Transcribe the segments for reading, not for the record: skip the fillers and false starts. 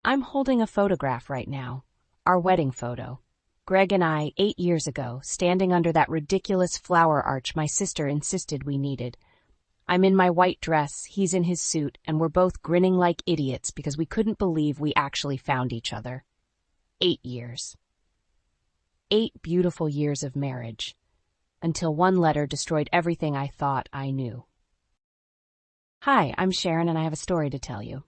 I'm holding a photograph right now. Our wedding photo. Greg and I, 8 years ago, standing under that ridiculous flower arch my sister insisted we needed. I'm in my white dress, he's in his suit, and we're both grinning like idiots because we couldn't believe we actually found each other. 8 years. 8 beautiful years of marriage. Until one letter destroyed everything I thought I knew. Hi, I'm Sharon and I have a story to tell you.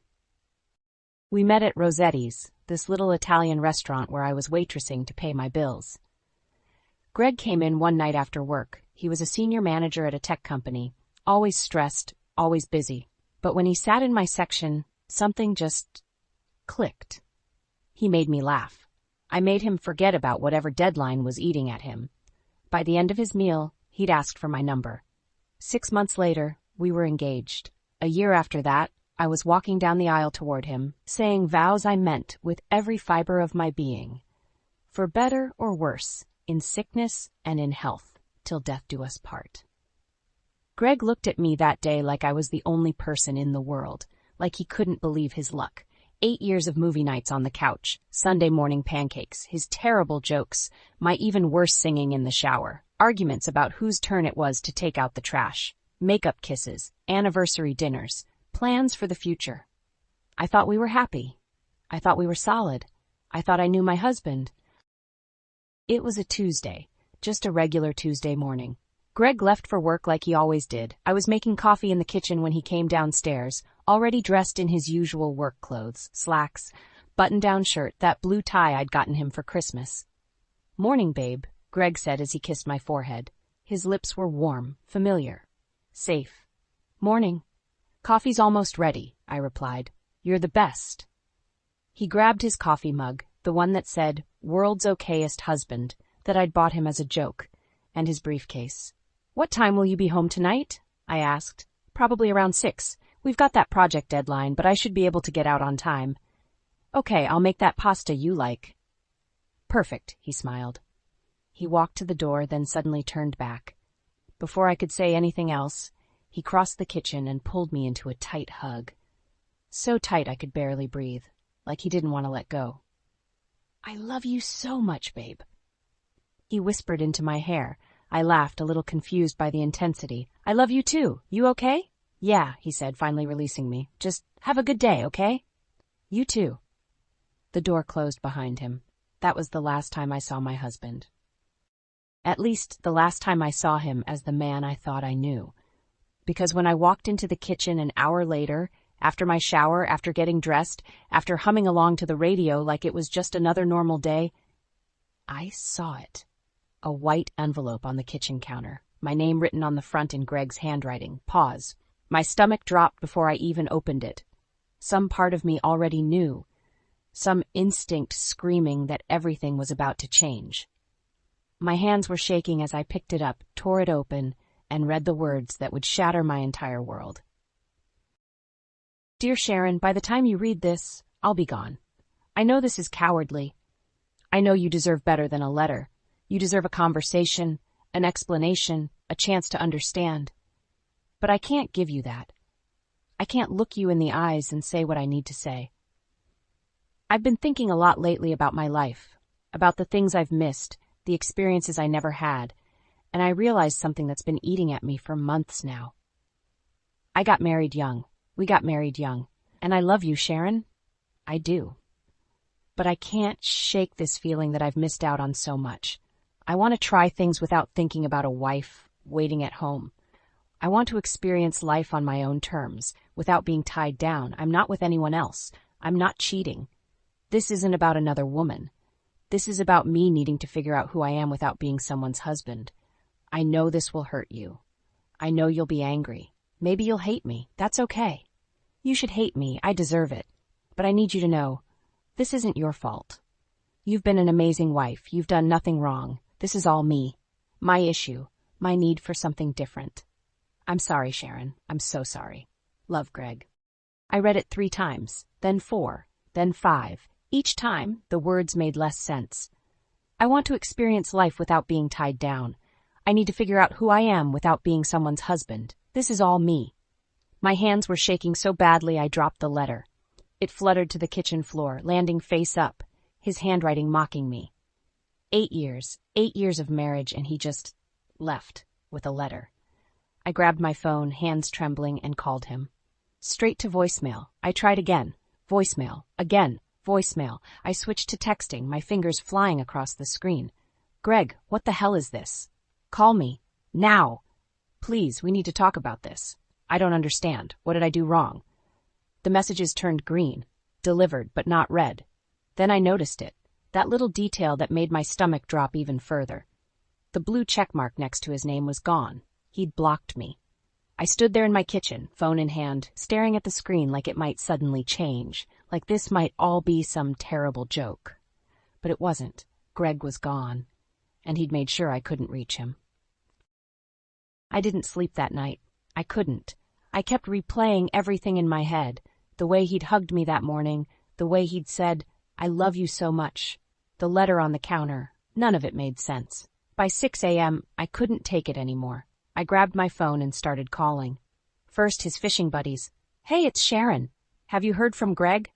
We met at Rossetti's, this little Italian restaurant where I was waitressing to pay my bills. Greg came in one night after work. He was a senior manager at a tech company, always stressed, always busy. But when he sat in my section, something just clicked. He made me laugh. I made him forget about whatever deadline was eating at him. By the end of his meal, he'd asked for my number. 6 months later, we were engaged. A year after that, I was walking down the aisle toward him, saying vows I meant with every fiber of my being. For better or worse, in sickness and in health, till death do us part. Greg looked at me that day like I was the only person in the world, like he couldn't believe his luck. 8 years of movie nights on the couch, Sunday morning pancakes, his terrible jokes, my even worse singing in the shower, arguments about whose turn it was to take out the trash, makeup kisses, anniversary dinners, plans for the future. I thought we were happy. I thought we were solid. I thought I knew my husband. It was a Tuesday, just a regular Tuesday morning. Greg left for work like he always did. I was making coffee in the kitchen when he came downstairs, already dressed in his usual work clothes, slacks, button-down shirt, that blue tie I'd gotten him for Christmas. "Morning, babe," Greg said as he kissed my forehead. His lips were warm, familiar, safe. "Morning. Coffee's almost ready," I replied. "You're the best." He grabbed his coffee mug, the one that said, "World's okayest husband," that I'd bought him as a joke, and his briefcase. "What time will you be home tonight?" I asked. "Probably around 6. We've got that project deadline, but I should be able to get out on time." "Okay, I'll make that pasta you like." "Perfect," he smiled. He walked to the door, then suddenly turned back. Before I could say anything else, he crossed the kitchen and pulled me into a tight hug. So tight I could barely breathe, like he didn't want to let go. "I love you so much, babe." He whispered into my hair. I laughed, a little confused by the intensity. "I love you too. You okay?" "Yeah," he said, finally releasing me. "Just have a good day, okay?" "You too." The door closed behind him. That was the last time I saw my husband. At least, the last time I saw him as the man I thought I knew. Because when I walked into the kitchen an hour later, after my shower, after getting dressed, after humming along to the radio like it was just another normal day, I saw it. A white envelope on the kitchen counter, my name written on the front in Greg's handwriting. Pause. My stomach dropped before I even opened it. Some part of me already knew. Some instinct screaming that everything was about to change. My hands were shaking as I picked it up, tore it open, and read the words that would shatter my entire world. "Dear Sharon, by the time you read this, I'll be gone. I know this is cowardly. I know you deserve better than a letter. You deserve a conversation, an explanation, a chance to understand. But I can't give you that. I can't look you in the eyes and say what I need to say. I've been thinking a lot lately about my life, about the things I've missed, the experiences I never had, and I realized something that's been eating at me for months now. I got married young. We got married young. And I love you, Sharon. I do. But I can't shake this feeling that I've missed out on so much. I want to try things without thinking about a wife waiting at home. I want to experience life on my own terms, without being tied down. I'm not with anyone else. I'm not cheating. This isn't about another woman. This is about me needing to figure out who I am without being someone's husband. I know this will hurt you. I know you'll be angry. Maybe you'll hate me. That's okay. You should hate me. I deserve it. But I need you to know, this isn't your fault. You've been an amazing wife. You've done nothing wrong. This is all me. My issue. My need for something different. I'm sorry, Sharon. I'm so sorry. Love, Greg. I read it 3 times, then 4, then 5. Each time, the words made less sense. I want to experience life without being tied down. I need to figure out who I am without being someone's husband. This is all me. My hands were shaking so badly I dropped the letter. It fluttered to the kitchen floor, landing face up, his handwriting mocking me. 8 years of marriage, and he just left with a letter. I grabbed my phone, hands trembling, and called him. Straight to voicemail. I tried again. Voicemail. Again. Voicemail. I switched to texting, my fingers flying across the screen. Greg, what the hell is this? Call me. Now. Please, we need to talk about this. I don't understand. What did I do wrong? The messages turned green. Delivered, but not read. Then I noticed it. That little detail that made my stomach drop even further. The blue checkmark next to his name was gone. He'd blocked me. I stood there in my kitchen, phone in hand, staring at the screen like it might suddenly change, like this might all be some terrible joke. But it wasn't. Greg was gone, and he'd made sure I couldn't reach him. I didn't sleep that night. I couldn't. I kept replaying everything in my head, the way he'd hugged me that morning, the way he'd said, "I love you so much," the letter on the counter. None of it made sense. By 6 a.m., I couldn't take it anymore. I grabbed my phone and started calling. First, his fishing buddies. "Hey, it's Sharon. Have you heard from Greg?"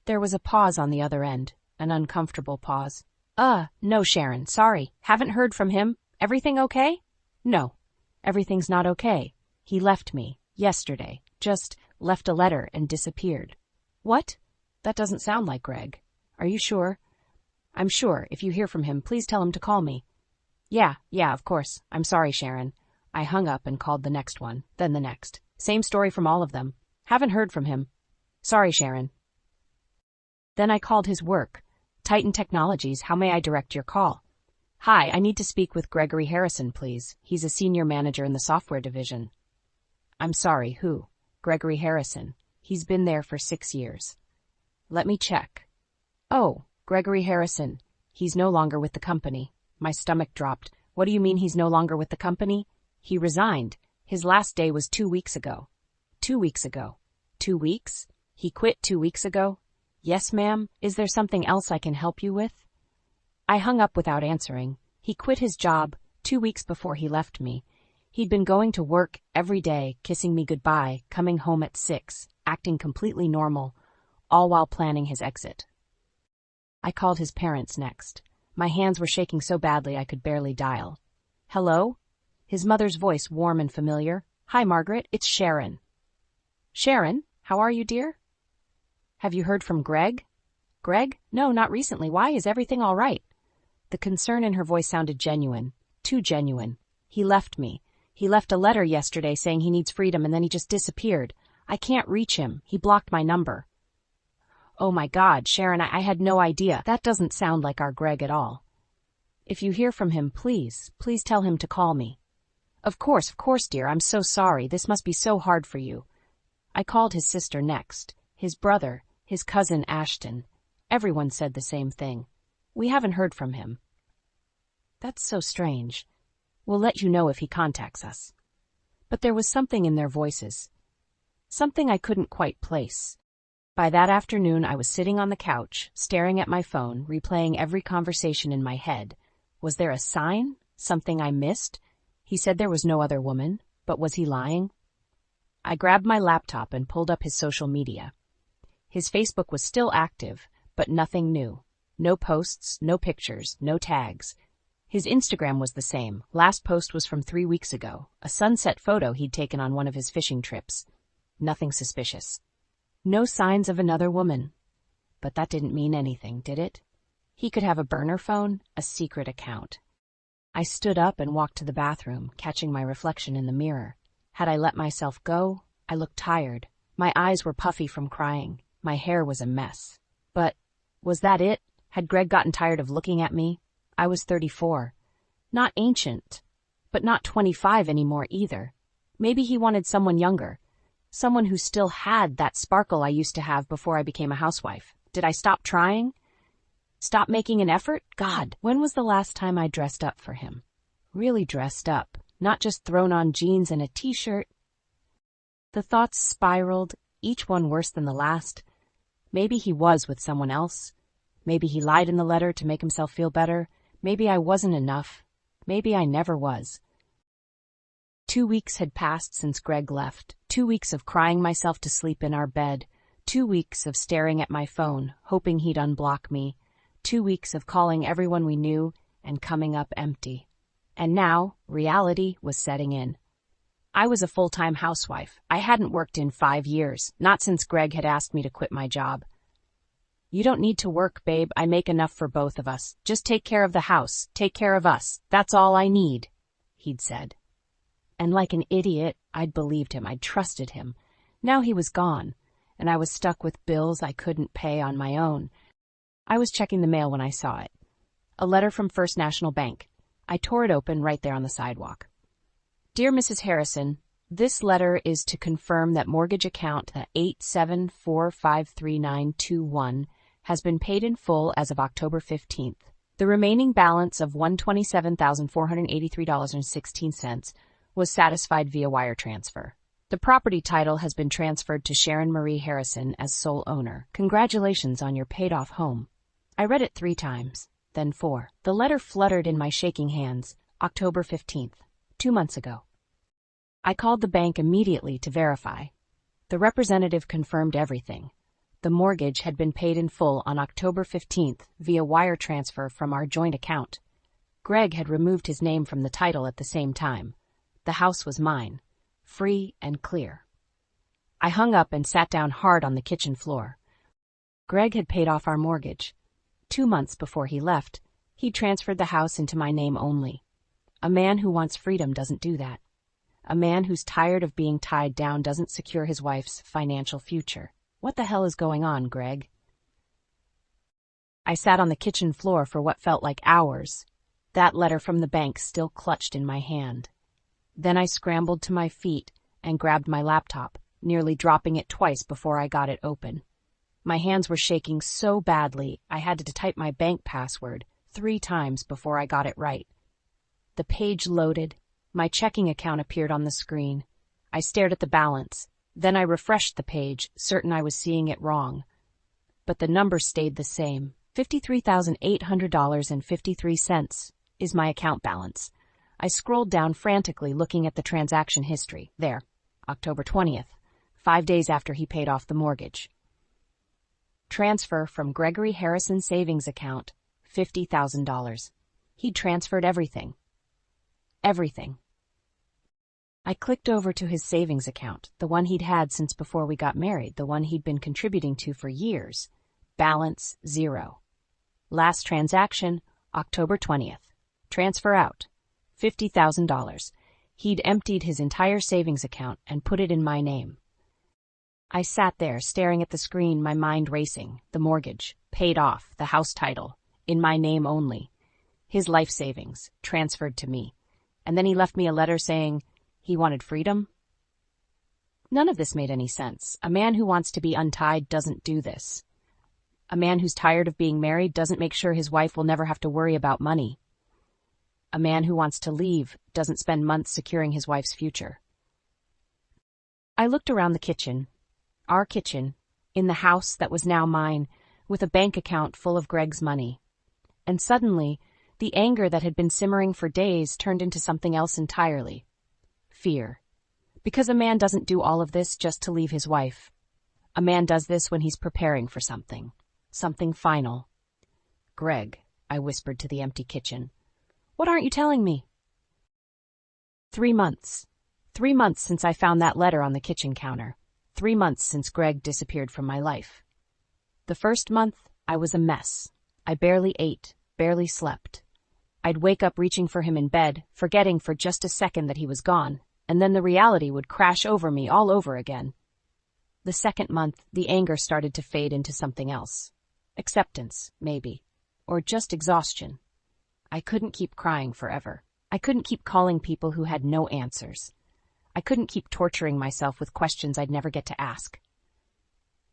There was a pause on the other end, an uncomfortable pause. No, Sharon, sorry. Haven't heard from him. Everything okay?" "No, everything's not okay. He left me, yesterday. Just left a letter and disappeared." "What? That doesn't sound like Greg. Are you sure?" "I'm sure. If you hear from him, please tell him to call me." Yeah, of course. I'm sorry, Sharon." I hung up and called the next one, then the next. Same story from all of them. "Haven't heard from him. Sorry, Sharon." Then I called his work. "Titan Technologies, how may I direct your call?" "Hi, I need to speak with Gregory Harrison, please. He's a senior manager in the software division." "I'm sorry, who?" "Gregory Harrison. He's been there for 6 years." "Let me check." "Oh, Gregory Harrison. He's no longer with the company." My stomach dropped. "What do you mean he's no longer with the company?" "He resigned. His last day was 2 weeks ago." 2 weeks ago. 2 weeks? He quit 2 weeks ago? "Yes, ma'am. Is there something else I can help you with?" I hung up without answering. He quit his job 2 weeks before he left me. He'd been going to work every day, kissing me goodbye, coming home at 6, acting completely normal, all while planning his exit. I called his parents next. My hands were shaking so badly I could barely dial. "Hello?" His mother's voice warm and familiar. "Hi, Margaret, it's Sharon." "Sharon, how are you, dear?" "Have you heard from Greg?" "Greg? No, not recently. Why, is everything all right?" The concern in her voice sounded genuine. Too genuine. "He left me. He left a letter yesterday saying he needs freedom, and then he just disappeared. I can't reach him. He blocked my number." "Oh my God, Sharon, I had no idea. That doesn't sound like our Greg at all." "If you hear from him, please tell him to call me." Of course, dear. I'm so sorry. This must be so hard for you." I called his sister next, his brother, his cousin Ashton. Everyone said the same thing. "We haven't heard from him." "That's so strange. We'll let you know if he contacts us." But there was something in their voices. Something I couldn't quite place. By that afternoon, I was sitting on the couch, staring at my phone, replaying every conversation in my head. Was there a sign? Something I missed? He said there was no other woman, but was he lying? I grabbed my laptop and pulled up his social media. His Facebook was still active, but nothing new. No posts, no pictures, no tags. His Instagram was the same. Last post was from 3 weeks ago, a sunset photo he'd taken on one of his fishing trips. Nothing suspicious. No signs of another woman. But that didn't mean anything, did it? He could have a burner phone, a secret account. I stood up and walked to the bathroom, catching my reflection in the mirror. Had I let myself go? I looked tired. My eyes were puffy from crying. My hair was a mess. But was that it? Had Greg gotten tired of looking at me? I was 34. Not ancient, but not 25 anymore either. Maybe he wanted someone younger. Someone who still had that sparkle I used to have before I became a housewife. Did I stop trying? Stop making an effort? God, when was the last time I dressed up for him? Really dressed up, not just thrown on jeans and a t-shirt. The thoughts spiraled, each one worse than the last. Maybe he was with someone else. Maybe he lied in the letter to make himself feel better. Maybe I wasn't enough. Maybe I never was. 2 weeks had passed since Greg left. 2 weeks of crying myself to sleep in our bed. 2 weeks of staring at my phone, hoping he'd unblock me. 2 weeks of calling everyone we knew and coming up empty. And now, reality was setting in. I was a full-time housewife. I hadn't worked in 5 years, not since Greg had asked me to quit my job. "You don't need to work, babe. I make enough for both of us. Just take care of the house. Take care of us. That's all I need," he'd said. And like an idiot, I'd believed him. I'd trusted him. Now he was gone, and I was stuck with bills I couldn't pay on my own. I was checking the mail when I saw it. A letter from First National Bank. I tore it open right there on the sidewalk. "Dear Mrs. Harrison, this letter is to confirm that mortgage account 874533921 has been paid in full as of October 15th. The remaining balance of $127,483.16 was satisfied via wire transfer. The property title has been transferred to Sharon Marie Harrison as sole owner. Congratulations on your paid-off home." I read it 3 times, then 4. The letter fluttered in my shaking hands. October 15th, 2 months ago. I called the bank immediately to verify. The representative confirmed everything. The mortgage had been paid in full on October 15th via wire transfer from our joint account. Greg had removed his name from the title at the same time. The house was mine, free and clear. I hung up and sat down hard on the kitchen floor. Greg had paid off our mortgage. 2 months before he left, he transferred the house into my name only. A man who wants freedom doesn't do that. A man who's tired of being tied down doesn't secure his wife's financial future. What the hell is going on, Greg? I sat on the kitchen floor for what felt like hours, that letter from the bank still clutched in my hand. Then I scrambled to my feet and grabbed my laptop, nearly dropping it twice before I got it open. My hands were shaking so badly I had to type my bank password 3 times before I got it right. The page loaded. My checking account appeared on the screen. I stared at the balance. Then I refreshed the page, certain I was seeing it wrong. But the number stayed the same. $53,800.53 is my account balance. I scrolled down frantically, looking at the transaction history. There, October 20th, 5 days after he paid off the mortgage. Transfer from Gregory Harrison savings account, $50,000. He'd transferred everything. Everything. I clicked over to his savings account, the one he'd had since before we got married, the one he'd been contributing to for years. Balance 0. Last transaction, October 20th. Transfer out, $50,000. He'd emptied his entire savings account and put it in my name. I sat there, staring at the screen, my mind racing. The mortgage, paid off, the house title, in my name only. His life savings, transferred to me. And then he left me a letter saying he wanted freedom? None of this made any sense. A man who wants to be untied doesn't do this. A man who's tired of being married doesn't make sure his wife will never have to worry about money. A man who wants to leave doesn't spend months securing his wife's future. I looked around the kitchen, our kitchen, in the house that was now mine, with a bank account full of Greg's money. And suddenly, the anger that had been simmering for days turned into something else entirely. Fear. Because a man doesn't do all of this just to leave his wife. A man does this when he's preparing for something. Something final. "Greg," I whispered to the empty kitchen. "What aren't you telling me?" 3 months. 3 months since I found that letter on the kitchen counter. 3 months since Greg disappeared from my life. The first month, I was a mess. I barely ate, barely slept. I'd wake up reaching for him in bed, forgetting for just a second that he was gone, and then the reality would crash over me all over again. The second month, the anger started to fade into something else. Acceptance, maybe. Or just exhaustion. I couldn't keep crying forever. I couldn't keep calling people who had no answers. I couldn't keep torturing myself with questions I'd never get to ask.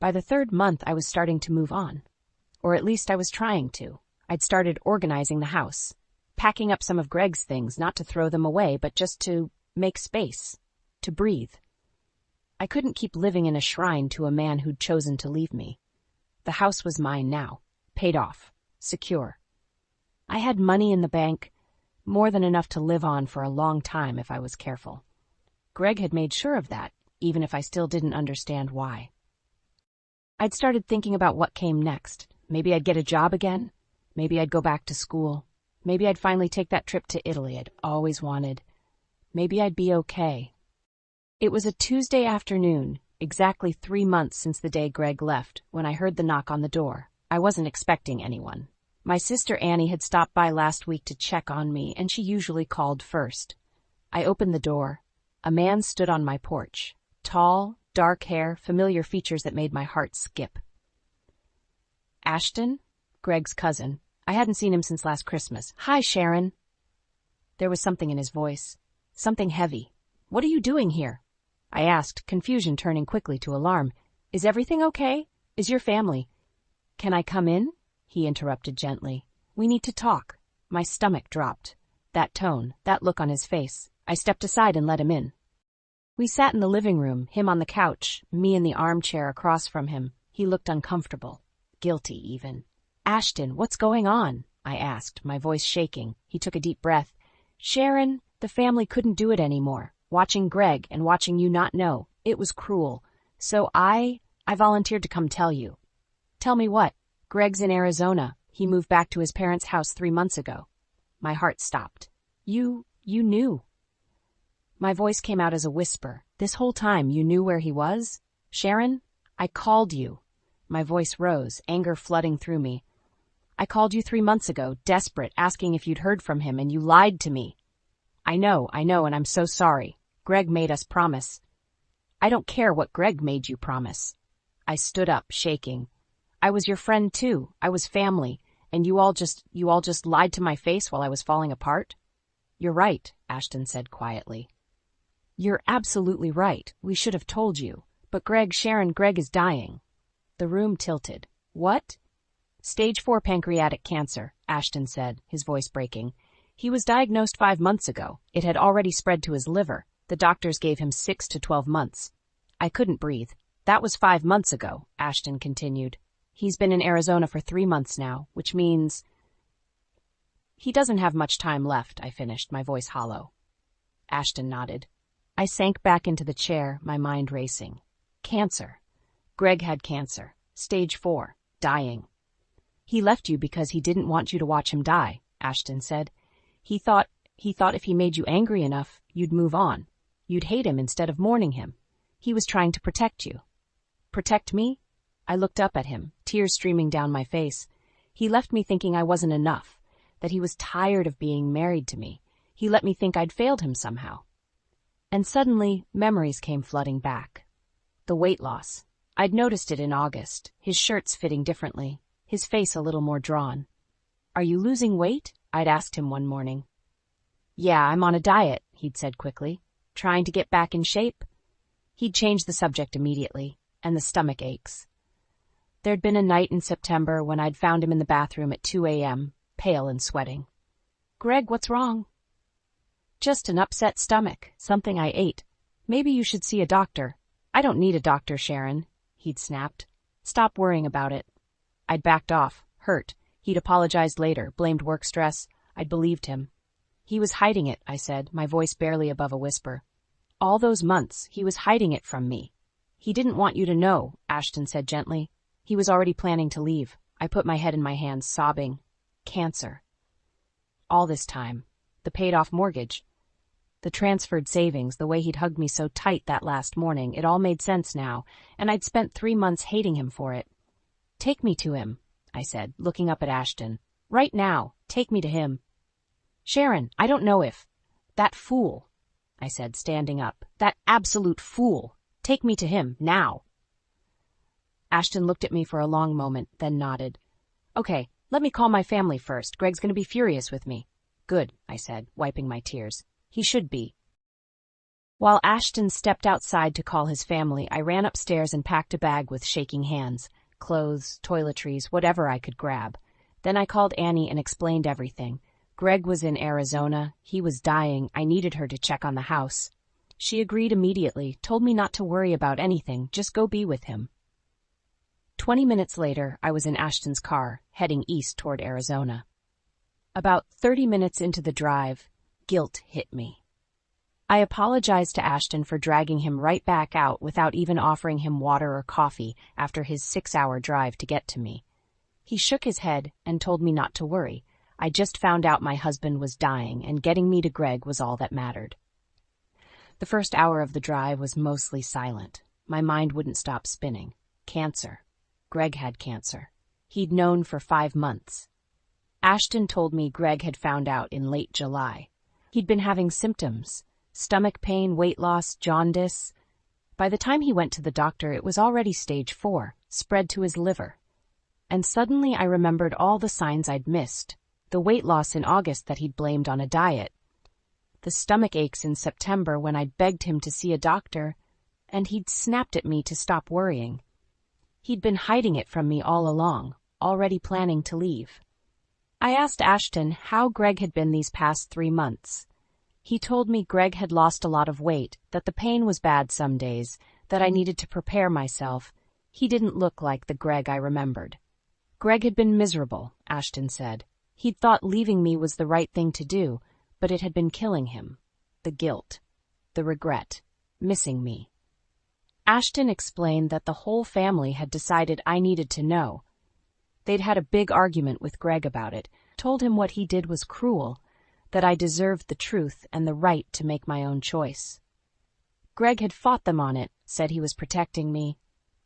By the 3rd month, I was starting to move on. Or at least I was trying to. I'd started organizing the house. Packing up some of Greg's things, not to throw them away, but just to make space. To breathe. I couldn't keep living in a shrine to a man who'd chosen to leave me. The house was mine now. Paid off. Secure. I had money in the bank, more than enough to live on for a long time if I was careful. Greg had made sure of that, even if I still didn't understand why. I'd started thinking about what came next. Maybe I'd get a job again. Maybe I'd go back to school. Maybe I'd finally take that trip to Italy I'd always wanted. Maybe I'd be okay. It was a Tuesday afternoon, exactly 3 months since the day Greg left, when I heard the knock on the door. I wasn't expecting anyone. My sister Annie had stopped by last week to check on me, and she usually called first. I opened the door. A man stood on my porch. Tall, dark hair, familiar features that made my heart skip. Ashton? Greg's cousin. I hadn't seen him since last Christmas. Hi, Sharon. There was something in his voice. Something heavy. What are you doing here? I asked, confusion turning quickly to alarm. Is everything okay? Is your family? Can I come in? He interrupted gently. We need to talk. My stomach dropped. That tone, that look on his face. I stepped aside and let him in. We sat in the living room, him on the couch, me in the armchair across from him. He looked uncomfortable. Guilty, even. Ashton, what's going on? I asked, my voice shaking. He took a deep breath. Sharon, the family couldn't do it anymore. Watching Greg and watching you not know. It was cruel. So I volunteered to come tell you. Tell me what? Greg's in Arizona. He moved back to his parents' house 3 months ago. My heart stopped. You knew. My voice came out as a whisper. This whole time you knew where he was? Sharon, I called you. My voice rose, anger flooding through me. I called you 3 months ago, desperate, asking if you'd heard from him, and you lied to me. I know, and I'm so sorry. Greg made us promise. I don't care what Greg made you promise. I stood up, shaking. I was your friend too. I was family, and you all just lied to my face while I was falling apart? You're right, Ashton said quietly. You're absolutely right. We should have told you. But Sharon, Greg is dying. The room tilted. What? Stage 4 pancreatic cancer, Ashton said, his voice breaking. He was diagnosed 5 months ago. It had already spread to his liver. The doctors gave him 6 to 12 months. I couldn't breathe. That was 5 months ago, Ashton continued. He's been in Arizona for 3 months now, which means... He doesn't have much time left, I finished, my voice hollow. Ashton nodded. I sank back into the chair, my mind racing. Cancer. Greg had cancer. Stage 4. Dying. He left you because he didn't want you to watch him die, Ashton said. He thought if he made you angry enough, you'd move on. You'd hate him instead of mourning him. He was trying to protect you. Protect me? I looked up at him, tears streaming down my face. He left me thinking I wasn't enough, that he was tired of being married to me. He let me think I'd failed him somehow. And suddenly, memories came flooding back. The weight loss. I'd noticed it in August, his shirts fitting differently, his face a little more drawn. Are you losing weight? I'd asked him one morning. Yeah, I'm on a diet, he'd said quickly. Trying to get back in shape? He'd changed the subject immediately, and the stomach aches. There'd been a night in September when I'd found him in the bathroom at 2 a.m., pale and sweating. Greg, what's wrong? Just an upset stomach, something I ate. Maybe you should see a doctor. I don't need a doctor, Sharon, he'd snapped. Stop worrying about it. I'd backed off, hurt. He'd apologized later, blamed work stress. I'd believed him. He was hiding it, I said, my voice barely above a whisper. All those months, he was hiding it from me. He didn't want you to know, Ashton said gently. He was already planning to leave. I put my head in my hands, sobbing. Cancer. All this time. The paid-off mortgage. The transferred savings, the way he'd hugged me so tight that last morning, it all made sense now, and I'd spent 3 months hating him for it. Take me to him, I said, looking up at Ashton. Right now, take me to him. Sharon, I don't know if... That fool, I said, standing up. That absolute fool. Take me to him, now. Ashton looked at me for a long moment, then nodded. Okay, let me call my family first. Greg's going to be furious with me. Good, I said, wiping my tears. He should be. While Ashton stepped outside to call his family, I ran upstairs and packed a bag with shaking hands. Clothes, toiletries, whatever I could grab. Then I called Annie and explained everything. Greg was in Arizona. He was dying. I needed her to check on the house. She agreed immediately, told me not to worry about anything, just go be with him. 20 minutes later, I was in Ashton's car, heading east toward Arizona. About 30 minutes into the drive, guilt hit me. I apologized to Ashton for dragging him right back out without even offering him water or coffee after his 6-hour drive to get to me. He shook his head and told me not to worry. I just found out my husband was dying, and getting me to Greg was all that mattered. The first hour of the drive was mostly silent. My mind wouldn't stop spinning. Cancer. Greg had cancer. He'd known for 5 months. Ashton told me Greg had found out in late July. He'd been having symptoms: stomach pain, weight loss, jaundice. By the time he went to the doctor, it was already stage 4, spread to his liver. And suddenly I remembered all the signs I'd missed. The weight loss in August that he'd blamed on a diet. The stomach aches in September when I'd begged him to see a doctor, and he'd snapped at me to stop worrying. He'd been hiding it from me all along, already planning to leave. I asked Ashton how Greg had been these past 3 months. He told me Greg had lost a lot of weight, that the pain was bad some days, that I needed to prepare myself. He didn't look like the Greg I remembered. Greg had been miserable, Ashton said. He'd thought leaving me was the right thing to do, but it had been killing him. The guilt, the regret, missing me. Ashton explained that the whole family had decided I needed to know. They'd had a big argument with Greg about it, told him what he did was cruel, that I deserved the truth and the right to make my own choice. Greg had fought them on it, said he was protecting me,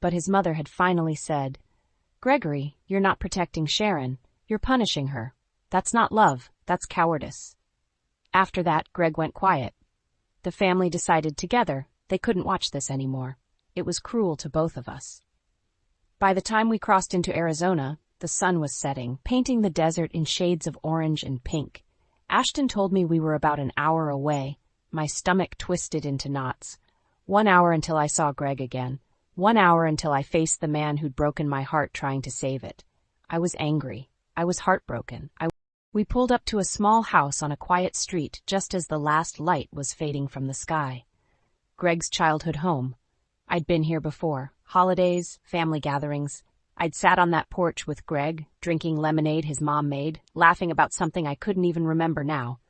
but his mother had finally said, "Gregory, you're not protecting Sharon, you're punishing her. That's not love, that's cowardice." After that, Greg went quiet. The family decided together they couldn't watch this anymore. It was cruel to both of us. By the time we crossed into Arizona, the sun was setting, painting the desert in shades of orange and pink. Ashton told me we were about an hour away. My stomach twisted into knots. 1 hour until I saw Greg again. 1 hour until I faced the man who'd broken my heart trying to save it. I was angry. I was heartbroken. We pulled up to a small house on a quiet street just as the last light was fading from the sky. Greg's childhood home. I'd been here before. Holidays, family gatherings. I'd sat on that porch with Greg, drinking lemonade his mom made, laughing about something I couldn't even remember now.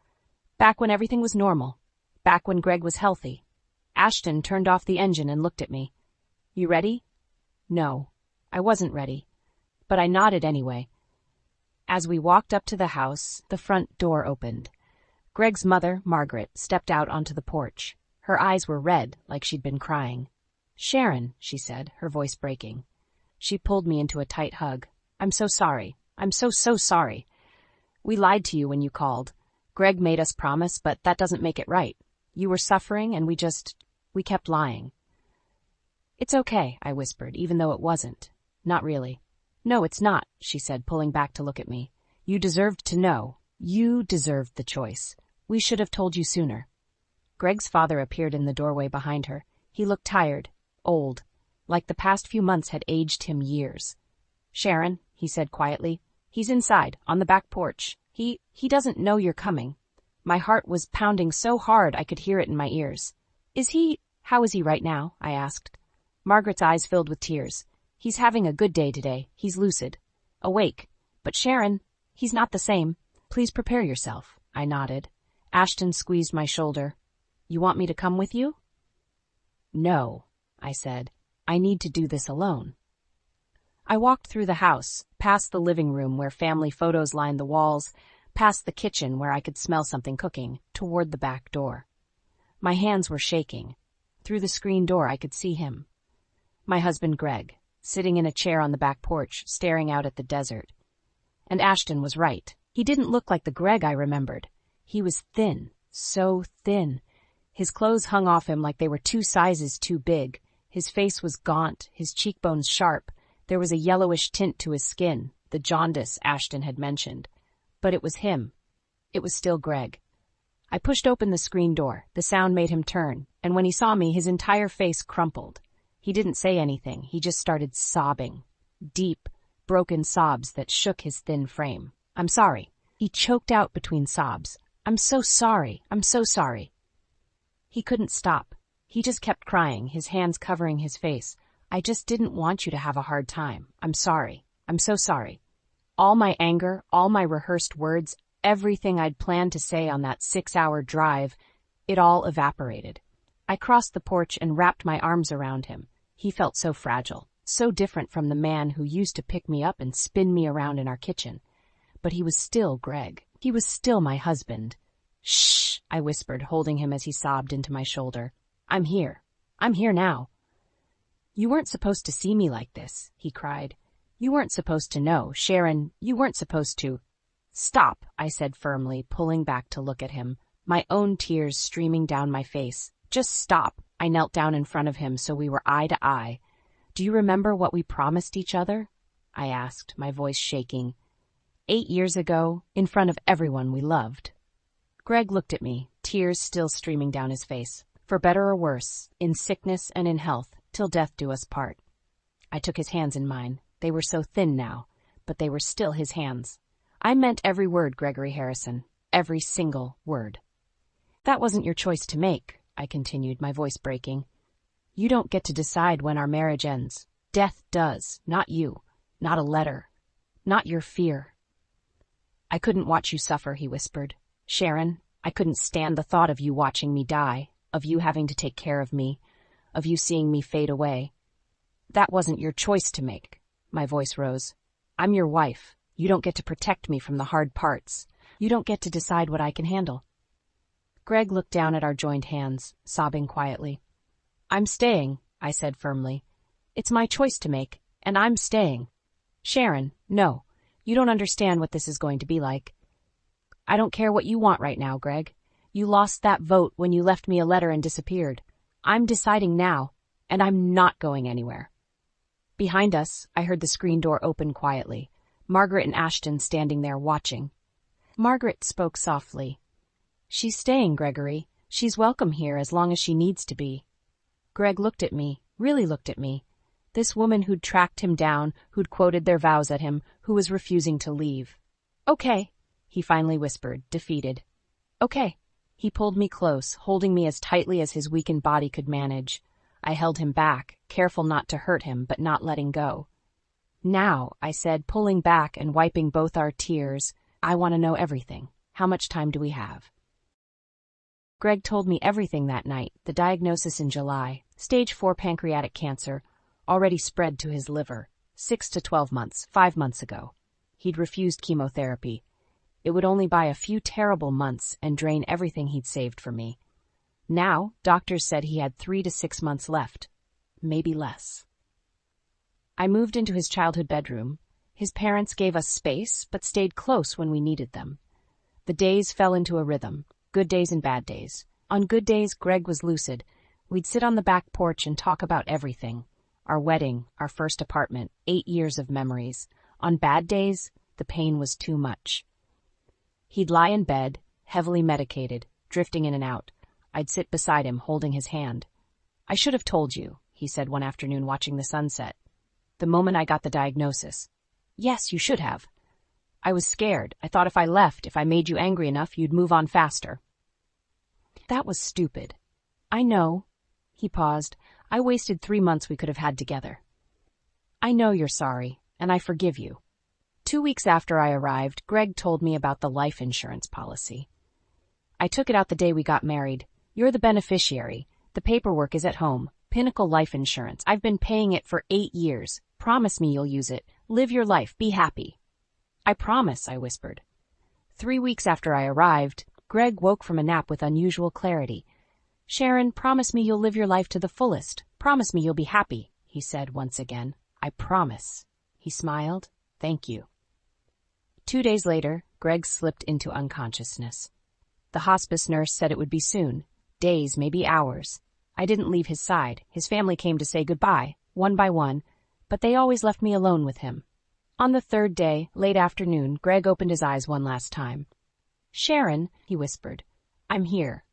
Back when everything was normal. Back when Greg was healthy. Ashton turned off the engine and looked at me. "You ready?" No, I wasn't ready. But I nodded anyway. As we walked up to the house, the front door opened. Greg's mother, Margaret, stepped out onto the porch. Her eyes were red, like she'd been crying. "Sharon," she said, her voice breaking. She pulled me into a tight hug. "I'm so sorry. I'm so sorry. We lied to you when you called. Greg made us promise, but that doesn't make it right. You were suffering, and we kept lying." "It's okay," I whispered, even though it wasn't. "Not really." "No, it's not," she said, pulling back to look at me. "You deserved to know. You deserved the choice. We should have told you sooner." Greg's father appeared in the doorway behind her. He looked tired, old, like the past few months had aged him years. "Sharon," he said quietly, "he's inside, on the back porch. He doesn't know you're coming." My heart was pounding so hard I could hear it in my ears. How is he right now?" I asked. Margaret's eyes filled with tears. "He's having a good day today. He's lucid. Awake. But Sharon, he's not the same. Please prepare yourself." I nodded. Ashton squeezed my shoulder. "You want me to come with you?" "No," I said. "I need to do this alone." I walked through the house, past the living room where family photos lined the walls, past the kitchen where I could smell something cooking, toward the back door. My hands were shaking. Through the screen door I could see him. My husband Greg, sitting in a chair on the back porch, staring out at the desert. And Ashton was right. He didn't look like the Greg I remembered. He was thin, so thin. His clothes hung off him like they were 2 sizes too big. His face was gaunt, his cheekbones sharp. There was a yellowish tint to his skin, the jaundice Ashton had mentioned. But it was him. It was still Greg. I pushed open the screen door. The sound made him turn, and when he saw me, his entire face crumpled. He didn't say anything. He just started sobbing. Deep, broken sobs that shook his thin frame. "I'm sorry." He choked out between sobs. "I'm so sorry. I'm so sorry." He couldn't stop. He just kept crying, his hands covering his face. "I just didn't want you to have a hard time. I'm sorry. I'm so sorry." All my anger, all my rehearsed words, everything I'd planned to say on that 6-hour drive, It all evaporated. I crossed the porch and wrapped my arms around him. He felt so fragile, so different from the man who used to pick me up and spin me around in our kitchen. But he was still Greg. He was still my husband. "Shh," I whispered, holding him as he sobbed into my shoulder. "I'm here. I'm here now." "You weren't supposed to see me like this," he cried. "You weren't supposed to know. Sharon, you weren't supposed to—" "Stop," I said firmly, pulling back to look at him, my own tears streaming down my face. "Just stop." I knelt down in front of him so we were eye to eye. "Do you remember what we promised each other?" I asked, my voice shaking. 8 years ago, in front of everyone we loved. Greg looked at me, tears still streaming down his face. "For better or worse, in sickness and in health, till death do us part." I took his hands in mine. They were so thin now, but they were still his hands. "I meant every word, Gregory Harrison. Every single word." "That wasn't your choice to make," I continued, my voice breaking. "You don't get to decide when our marriage ends. Death does, not you, not a letter, not your fear." "I couldn't watch you suffer," he whispered. "Sharon, I couldn't stand the thought of you watching me die, of you having to take care of me, of you seeing me fade away." "That wasn't your choice to make." My voice rose. "I'm your wife. You don't get to protect me from the hard parts. You don't get to decide what I can handle." Greg looked down at our joined hands, sobbing quietly. "I'm staying," I said firmly. "It's my choice to make, and I'm staying." "Sharon, no. You don't understand what this is going to be like." "I don't care what you want right now, Greg. You lost that vote when you left me a letter and disappeared. I'm deciding now, and I'm not going anywhere." Behind us, I heard the screen door open quietly, Margaret and Ashton standing there watching. Margaret spoke softly. "She's staying, Gregory. She's welcome here as long as she needs to be." Greg looked at me, really looked at me. This woman who'd tracked him down, who'd quoted their vows at him, who was refusing to leave. "Okay," he finally whispered, defeated. "Okay." He pulled me close, holding me as tightly as his weakened body could manage. I held him back, careful not to hurt him, but not letting go. "Now," I said, pulling back and wiping both our tears, "I want to know everything. How much time do we have?" Greg told me everything that night, the diagnosis in July, stage 4 pancreatic cancer, already spread to his liver, 6 to 12 months, 5 months ago. He'd refused chemotherapy. It would only buy a few terrible months and drain everything he'd saved for me. Now, doctors said he had 3 to 6 months left, maybe less. I moved into his childhood bedroom. His parents gave us space, but stayed close when we needed them. The days fell into a rhythm, good days and bad days. On good days, Greg was lucid. We'd sit on the back porch and talk about everything. Our wedding, our first apartment, 8 years of memories. On bad days, the pain was too much. He'd lie in bed, heavily medicated, drifting in and out. I'd sit beside him, holding his hand. "I should have told you," he said one afternoon watching the sunset. "The moment I got the diagnosis." "Yes, you should have." "I was scared. I thought if I left, if I made you angry enough, you'd move on faster." "That was stupid." "I know." He paused. "I wasted 3 months we could have had together." "I know you're sorry, and I forgive you." 2 weeks after I arrived, Greg told me about the life insurance policy. "I took it out the day we got married. You're the beneficiary. The paperwork is at home. Pinnacle Life Insurance. I've been paying it for 8 years. Promise me you'll use it. Live your life. Be happy." "I promise," I whispered. 3 weeks after I arrived, Greg woke from a nap with unusual clarity. "Sharon, promise me you'll live your life to the fullest. Promise me you'll be happy," he said once again. "I promise." He smiled. "Thank you." 2 days later, Greg slipped into unconsciousness. The hospice nurse said it would be soon. Days, maybe hours. I didn't leave his side. His family came to say goodbye, one by one, but they always left me alone with him. On the 3rd day, late afternoon, Greg opened his eyes one last time. "Sharon," he whispered. "I'm here.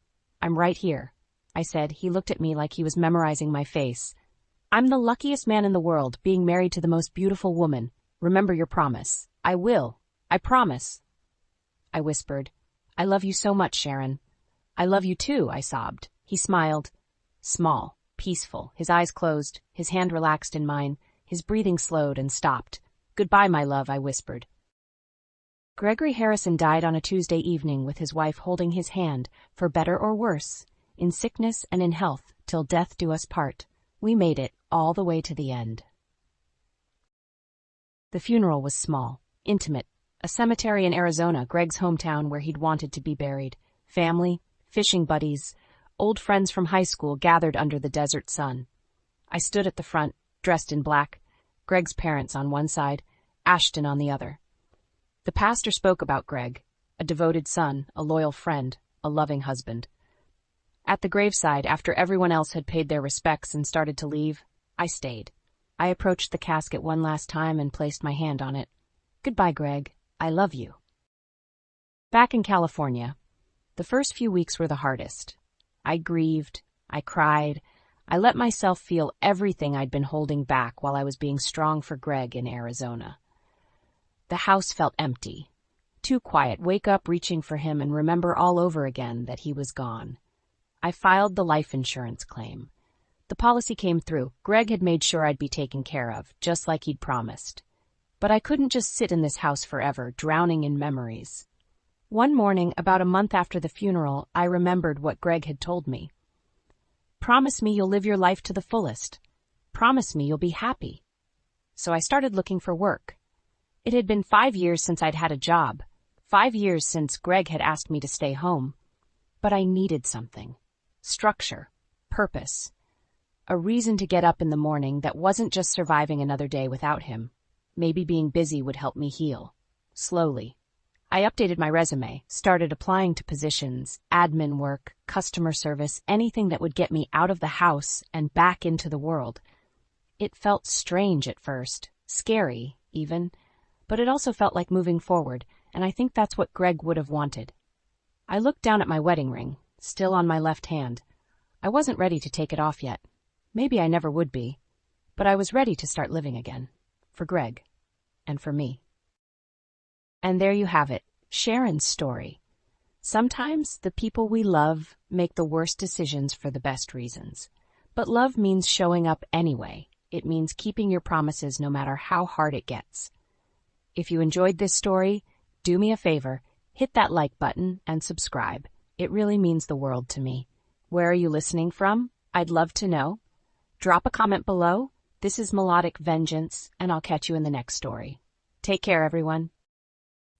I'm right here." I said. He looked at me like he was memorizing my face. "I'm the luckiest man in the world, being married to the most beautiful woman. Remember your promise." "I will. I promise." I whispered. "I love you so much, Sharon." "I love you too," I sobbed. He smiled. Small, peaceful, his eyes closed, his hand relaxed in mine, his breathing slowed and stopped. "Goodbye, my love," I whispered. Gregory Harrison died on a Tuesday evening with his wife holding his hand, for better or worse, in sickness and in health, till death do us part. We made it all the way to the end. The funeral was small, intimate, a cemetery in Arizona, Greg's hometown where he'd wanted to be buried. Family, fishing buddies, old friends from high school gathered under the desert sun. I stood at the front, dressed in black, Greg's parents on one side, Ashton on the other. The pastor spoke about Greg, a devoted son, a loyal friend, a loving husband. At the graveside, after everyone else had paid their respects and started to leave, I stayed. I approached the casket one last time and placed my hand on it. Goodbye, Greg. I love you. Back in California, the first few weeks were the hardest. I grieved, I cried, I let myself feel everything I'd been holding back while I was being strong for Greg in Arizona. The house felt empty. Too quiet, wake up reaching for him and remember all over again that he was gone. I filed the life insurance claim. The policy came through. Greg had made sure I'd be taken care of, just like he'd promised. But I couldn't just sit in this house forever, drowning in memories. One morning, about a month after the funeral, I remembered what Greg had told me. Promise me you'll live your life to the fullest. Promise me you'll be happy. So I started looking for work. It had been 5 years since I'd had a job, 5 years since Greg had asked me to stay home. But I needed something. Structure. Purpose. A reason to get up in the morning that wasn't just surviving another day without him. Maybe being busy would help me heal. Slowly. I updated my resume, started applying to positions, admin work, customer service, anything that would get me out of the house and back into the world. It felt strange at first, scary, even, but it also felt like moving forward, and I think that's what Greg would have wanted. I looked down at my wedding ring, still on my left hand. I wasn't ready to take it off yet. Maybe I never would be, but I was ready to start living again. For Greg. And for me. And there you have it, Sharon's story. Sometimes the people we love make the worst decisions for the best reasons. But love means showing up anyway. It means keeping your promises no matter how hard it gets. If you enjoyed this story, do me a favor, hit that like button and subscribe. It really means the world to me. Where are you listening from? I'd love to know. Drop a comment below. This is Melodic Vengeance, and I'll catch you in the next story. Take care, everyone.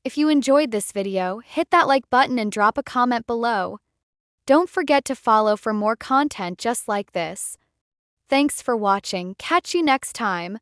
If you enjoyed this video, hit that like button and drop a comment below. Don't forget to follow for more content just like this. Thanks for watching. Catch you next time.